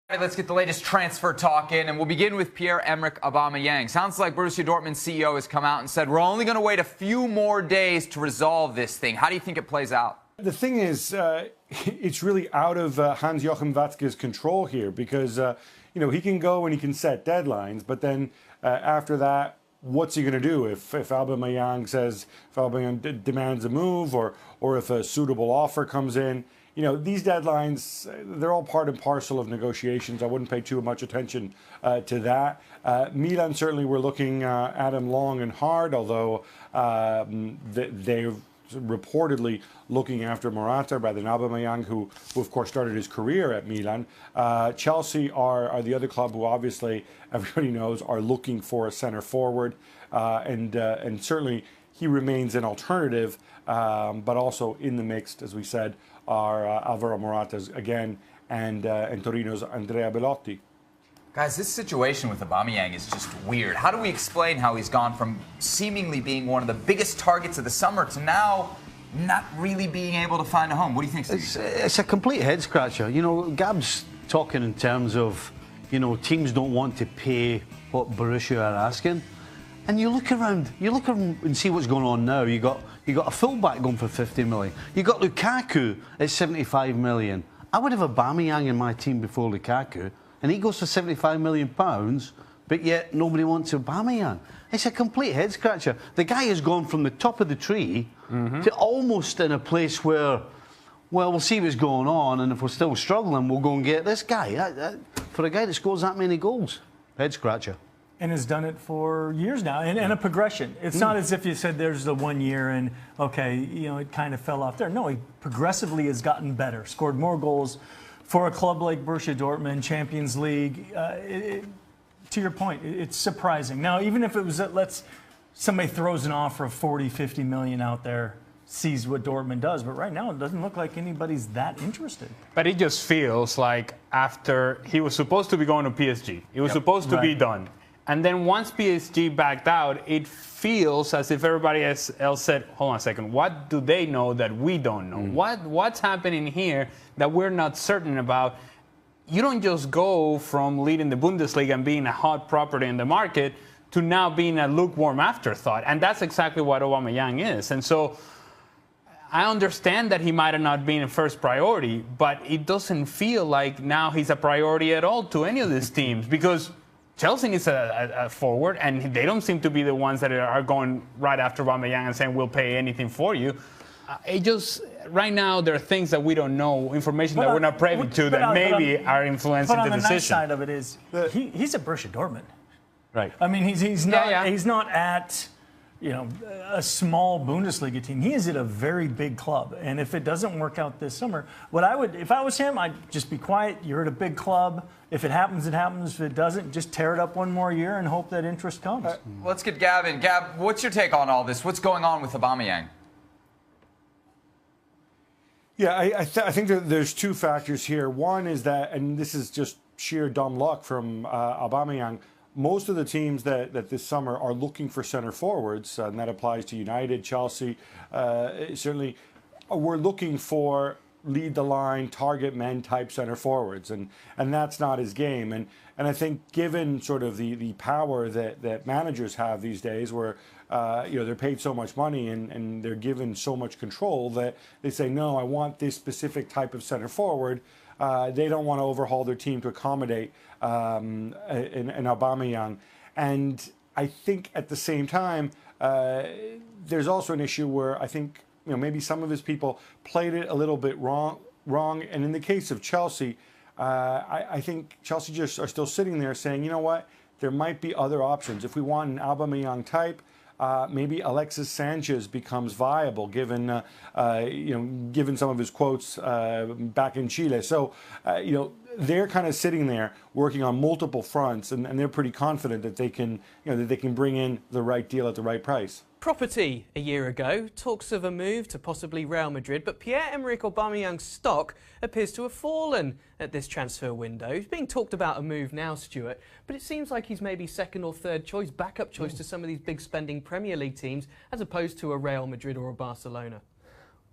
All right, let's get the latest transfer talk in, and we'll begin with Pierre-Emerick Aubameyang. Sounds like Borussia Dortmund's CEO has come out and said, we're only going to wait a few more days to resolve this thing. How do you think it plays out? The thing is, it's really out of Hans-Joachim Watzke's control here because, he can go and he can set deadlines, but then after that, what's he going to do if Aubameyang demands a move or if a suitable offer comes in? These deadlines, they're all part and parcel of negotiations. I wouldn't pay too much attention to that. Milan certainly were looking at him long and hard, although they're reportedly looking after Morata rather than Aubameyang, who of course started his career at Milan. Chelsea are the other club who obviously everybody knows are looking for a centre forward, and certainly he remains an alternative, but also in the mix, as we said, are Alvaro Morata's again and Torino's Andrea Belotti. Guys, this situation with Aubameyang is just weird. How do we explain how he's gone from seemingly being one of the biggest targets of the summer to now not really being able to find a home? What do you think, Steve? It's a complete head scratcher. Gab's talking in terms of, teams don't want to pay what Borussia are asking. And you look around and see what's going on now. You got a fullback going for 50 million. You got Lukaku at 75 million. I would have Aubameyang in my team before Lukaku, and he goes for 75 million pounds, but yet nobody wants Aubameyang. It's a complete head scratcher. The guy has gone from the top of the tree to almost in a place where, well, we'll see what's going on, and if we're still struggling, we'll go and get this guy. For a guy that scores that many goals, head scratcher. And has done it for years now, and a progression. It's not as if you said there's the 1 year and, okay, it kind of fell off there. No, he progressively has gotten better, scored more goals for a club like Borussia Dortmund, Champions League. To your point, it's surprising. Now, even if it was somebody throws an offer of 40, 50 million out there, sees what Dortmund does, but right now it doesn't look like anybody's that interested. But it just feels like after he was supposed to be going to PSG, it was supposed to be done. And then once PSG backed out, it feels as if everybody else said, hold on a second, what do they know that we don't know? What's happening here that we're not certain about? You don't just go from leading the Bundesliga and being a hot property in the market to now being a lukewarm afterthought. And that's exactly what Aubameyang is. And so I understand that he might have not been a first priority, but it doesn't feel like now he's a priority at all to any of these teams, because Chelsea needs a forward, and they don't seem to be the ones that are going right after Aubameyang and saying, we'll pay anything for you. Right now, there are things that we don't know, information that we're not privy to, that maybe are influencing the decision. But on the nice side of it is, he's at Borussia Dortmund. Right. I mean, he's not at a small Bundesliga team. He is at a very big club, and if it doesn't work out this summer, if I was him, I'd just be quiet. You're at a big club. If it happens, it happens. If it doesn't, just tear it up one more year and hope that interest comes. Let's get Gab in. Gab, what's your take on all this? What's going on with Aubameyang? Yeah, I think that there's two factors here. One is that, and this is just sheer dumb luck from Aubameyang, most of the teams that this summer are looking for center forwards, and that applies to United, Chelsea, certainly, we're looking for lead the line, target men type center forwards, and that's not his game. And I think given sort of the power that managers have these days, where they're paid so much money and they're given so much control, that they say, no, I want this specific type of center forward. They don't want to overhaul their team to accommodate an Aubameyang. And I think at the same time, there's also an issue where I think maybe some of his people played it a little bit wrong. And in the case of Chelsea, I think Chelsea just are still sitting there saying, you know what, there might be other options. If we want an Aubameyang type, maybe Alexis Sanchez becomes viable, given given some of his quotes back in Chile. So they're kind of sitting there working on multiple fronts, and they're pretty confident that they can bring in the right deal at the right price. Property a year ago, talks of a move to possibly Real Madrid, but Pierre-Emerick Aubameyang's stock appears to have fallen at this transfer window. He's being talked about a move now, Stuart, but it seems like he's maybe second or third choice, backup choice to some of these big spending Premier League teams, as opposed to a Real Madrid or a Barcelona.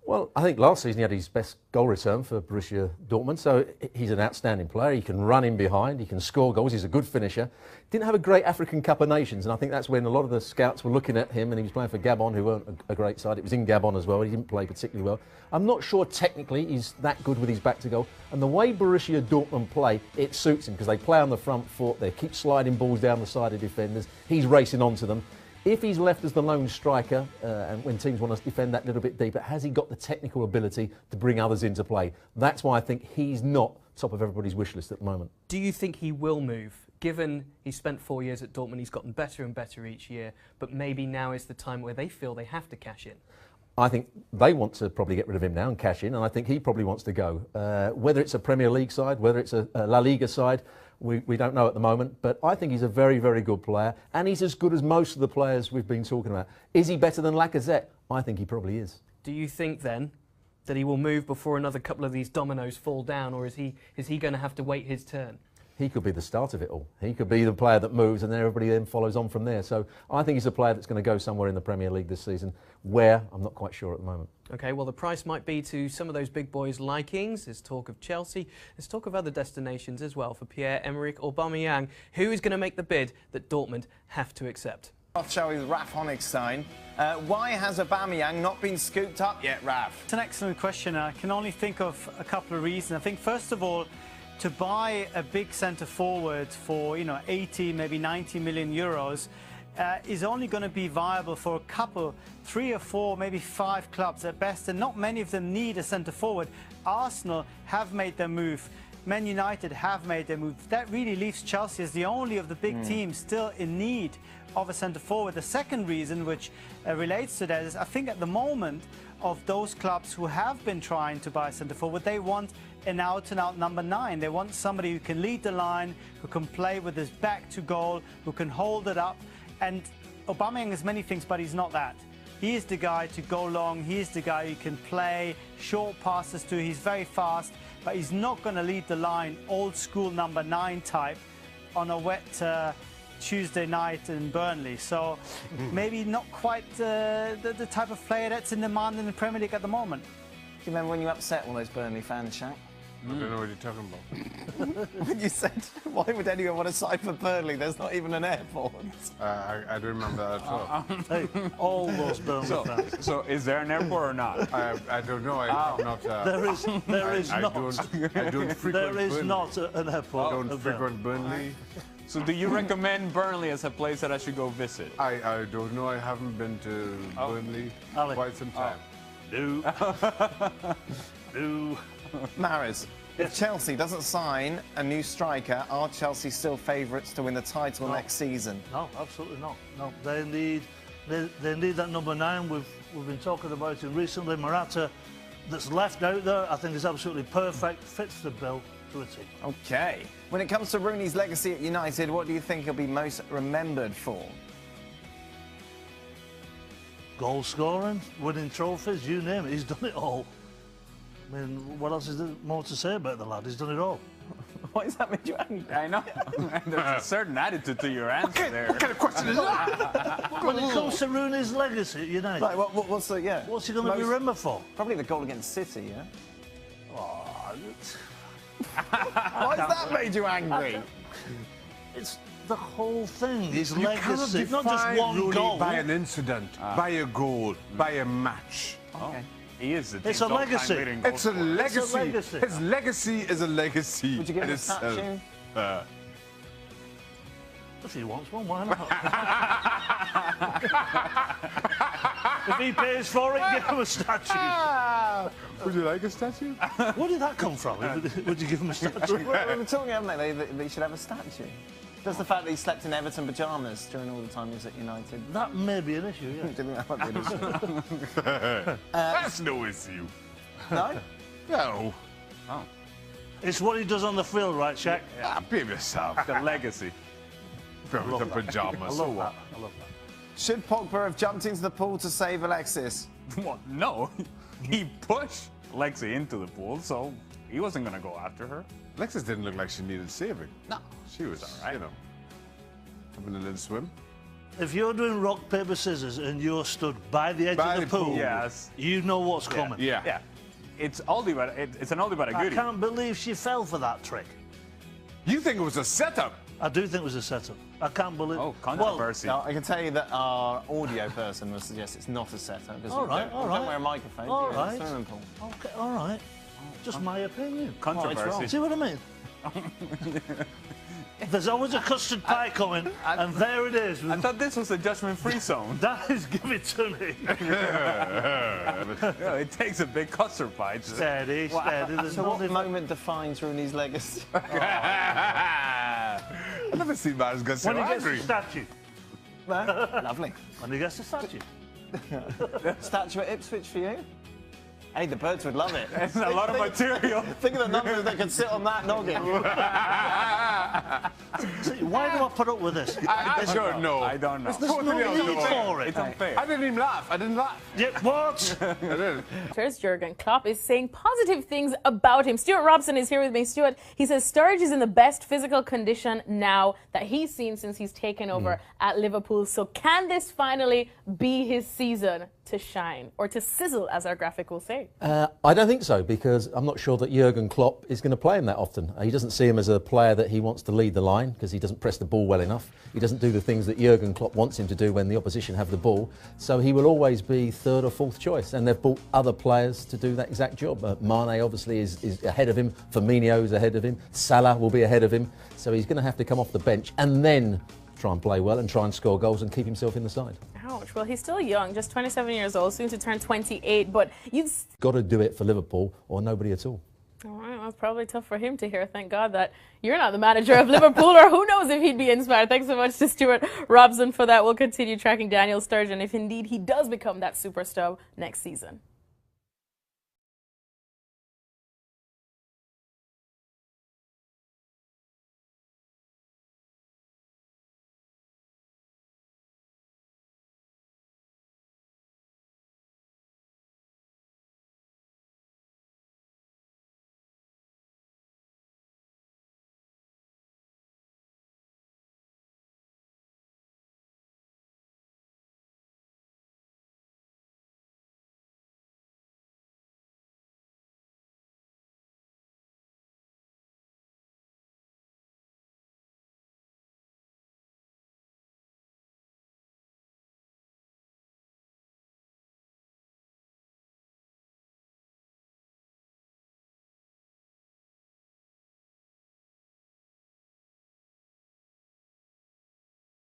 Well, I think last season he had his best goal return for Borussia Dortmund, so he's an outstanding player. He can run in behind, he can score goals, he's a good finisher. Didn't have a great African Cup of Nations, and I think that's when a lot of the scouts were looking at him, and he was playing for Gabon, who weren't a great side. It was in Gabon as well, he didn't play particularly well. I'm not sure technically he's that good with his back to goal, and the way Borussia Dortmund play, it suits him, because they play on the front foot, they keep sliding balls down the side of defenders, he's racing onto them. If he's left as the lone striker, and when teams want to defend that little bit deeper, has he got the technical ability to bring others into play? That's why I think he's not top of everybody's wish list at the moment. Do you think he will move? Given he's spent 4 years at Dortmund, he's gotten better and better each year, but maybe now is the time where they feel they have to cash in. I think they want to probably get rid of him now and cash in, and I think he probably wants to go. Whether it's a Premier League side, whether it's a La Liga side, we don't know at the moment, but I think he's a very, very good player, and he's as good as most of the players we've been talking about. Is he better than Lacazette? I think he probably is. Do you think then that he will move before another couple of these dominoes fall down, or is he going to have to wait his turn? He could be the start of it all. He could be the player that moves and then everybody then follows on from there. So I think he's a player that's going to go somewhere in the Premier League this season. Where? I'm not quite sure at the moment. OK, well, the price might be to some of those big boys' likings. There's talk of Chelsea. There's talk of other destinations as well for Pierre-Emerick Aubameyang. Who is going to make the bid that Dortmund have to accept? Off shall we with Raf Honigstein. Why has Aubameyang not been scooped up yet, Raf? It's an excellent question. I can only think of a couple of reasons. I think, first of all, to buy a big centre forward for 80, maybe 90 million euros is only going to be viable for a couple, 3 or 4, maybe 5 clubs at best, and not many of them need a centre forward. Arsenal have made their move. Man United have made their move. That really leaves Chelsea as the only of the big teams still in need of a centre forward. The second reason, which relates to that, is I think at the moment of those clubs who have been trying to buy a centre forward, they want an out-and-out number 9. They want somebody who can lead the line, who can play with his back to goal, who can hold it up. And Aubameyang is many things, but he's not that. He is the guy to go long. He is the guy who can play short passes to. He's very fast, but he's not going to lead the line, old-school number 9 type, on a wet Tuesday night in Burnley. So maybe not quite the type of player that's in demand in the Premier League at the moment. Do you remember when you upset all those Burnley fans, Shaq? I don't know what you're talking about. When you said, why would anyone want to sign for Burnley? There's not even an airport. I don't remember that at all. Hey, all those Burnley fans. So is there an airport or not? I don't know. I'm not. There is not. I don't frequent There is Burnley. not an airport. I don't frequent Burnley. So do you recommend Burnley as a place that I should go visit? I don't know. I haven't been to Burnley Alex. quite some time. No. Maris, if Chelsea doesn't sign a new striker, are Chelsea still favourites to win the title next season? No, absolutely not. No, they need that number 9. We've been talking about it recently. Morata, that's left out there, I think is absolutely perfect. Fits the bill to a T. OK. When it comes to Rooney's legacy at United, what do you think he'll be most remembered for? Goal scoring, winning trophies, you name it. He's done it all. I mean, what else is there more to say about the lad? He's done it all. Why does that make you angry? I know. There's a certain attitude to your answer there. What kind of question is that? When it comes to Rooney's legacy at United, Like, what's the, yeah? what's he going to be remembered for? Probably the goal against City, yeah? Oh, Why has that made you angry? it's the whole thing. His You cannot legacy, not just define one Rooney goal. by an incident, by a goal, by a match. Okay. He is the It's a legacy. It's a legacy. It's a legacy. His legacy is a legacy. Would you give in him a itself. statue? If he wants one, why not? If he pays for it, give him a statue. Would you like a statue? Where did that come from? Would you give him a statue? We were talking, haven't they? They should have a statue. Just the fact that he slept in Everton pyjamas during all the time he was at United. That may be an issue, Do yeah. you think that might be an issue? That's no issue. No? No. It's what he does on the field, right, Shaq? Be yourself. The legacy. With the pajamas. I love that. I love that. Should Pogba have jumped into the pool to save Alexis? Well, no. He pushed Lexi into the pool, so he wasn't going to go after her. Alexis didn't look like she needed saving. No. She was, all right. you know, having a little swim. If you're doing rock, paper, scissors and you're stood by the edge of the pool, yes, you know what's coming. yeah. It's an oldie but a I goodie. can't believe she fell for that trick. You think it was a setup? I do think it was a setup. I can't believe. Oh, controversy. Now, I can tell you that our audio person will suggest it's not a setup. All right, Don't wear a microphone. All in right. the swimming pool. Okay, all right. Just my opinion. Controversy. See what I mean? There's always a custard pie coming, and there it is. I thought this was a judgment-free zone. That is, give it to me. Yeah, it takes a big custard pie. Steady, steady. There's So what nothing. moment defines Rooney's legacy? I've never seen Maris get so When he gets angry. the statue. Lovely. When he gets the statue. Statue at Ipswich for you? Hey, the birds would love it. It's a lot of material. Think of the numbers that could sit on that noggin. See, why do I put up with this? I don't know. I don't know. There's no need for it. It's unfair. I didn't even laugh. I didn't laugh. Yeah, what? I didn't. Jurgen Klopp is saying positive things about him. Stuart Robson is here with me. Stuart, he says Sturridge is in the best physical condition now that he's seen since he's taken over at Liverpool. So can this finally be his season to shine, or to sizzle, as our graphic will say? I don't think so, because I'm not sure that Jurgen Klopp is going to play him that often. He doesn't see him as a player that he wants to lead the line, because he doesn't press the ball well enough. He doesn't do the things that Jurgen Klopp wants him to do when the opposition have the ball. So he will always be third or fourth choice, and they've brought other players to do that exact job. Mane obviously is ahead of him. Firmino is ahead of him. Salah will be ahead of him. So he's going to have to come off the bench and then try and play well and try and score goals and keep himself in the side. Ouch. Well, he's still young, just 27 years old, soon to turn 28, but you'd... Got to do it for Liverpool or nobody at all. All right, well, it's probably tough for him to hear. Thank God that you're not the manager of Liverpool, or who knows if he'd be inspired. Thanks so much to Stuart Robson for that. We'll continue tracking Daniel Sturgeon if indeed he does become that superstar next season.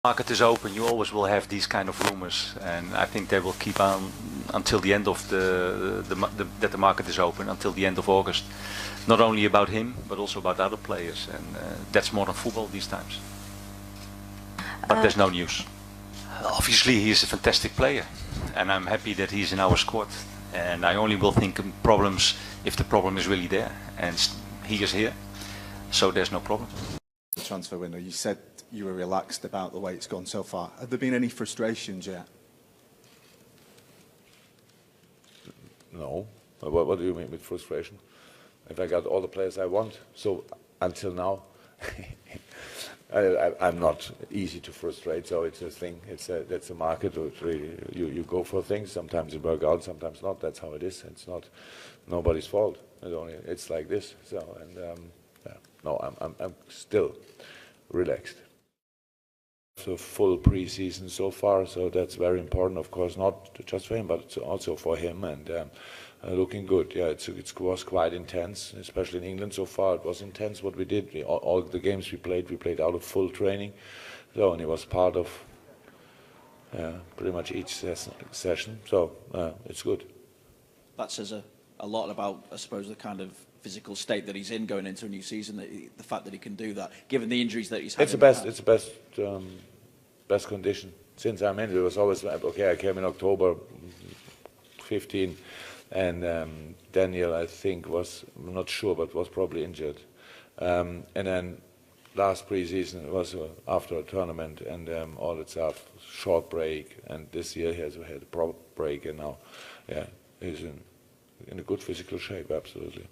Market is open, you always will have these kind of rumors, and I think they will keep on until the end of that the market is open, until the end of August. Not only about him, but also about other players, and that's more than football these times. But there's no news. Obviously he is a fantastic player, and I'm happy that he's in our squad, and I only will think of problems if the problem is really there, and he is here, so there's no problem. The transfer window, you said you were relaxed about the way it's gone so far. Have there been any frustrations yet? No. What do you mean with frustration? If I got all the players I want, so until now, I'm not easy to frustrate. So it's a thing. That's a market. You go for things. Sometimes it works out. Sometimes not. That's how it is. It's not nobody's fault. It's like this. So yeah. No, I'm still relaxed. So full pre-season so far, so that's very important, of course, not just for him, but also for him, and looking good. Yeah, it was quite intense, especially in England so far. It was intense what we did. All the games we played out of full training. So, and he was part of pretty much each session. So it's good. That says a lot about, I suppose, the kind of physical state that he's in going into a new season. The fact that he can do that, given the injuries that he's had. It's the best condition since I'm in. It was always like, okay, I came in October 15, and Daniel, I think, I'm not sure, but was probably injured. And then last pre-season was after a tournament, and all that stuff, short break, and this year he has had a proper break, and now, yeah, he's in a good physical shape, absolutely.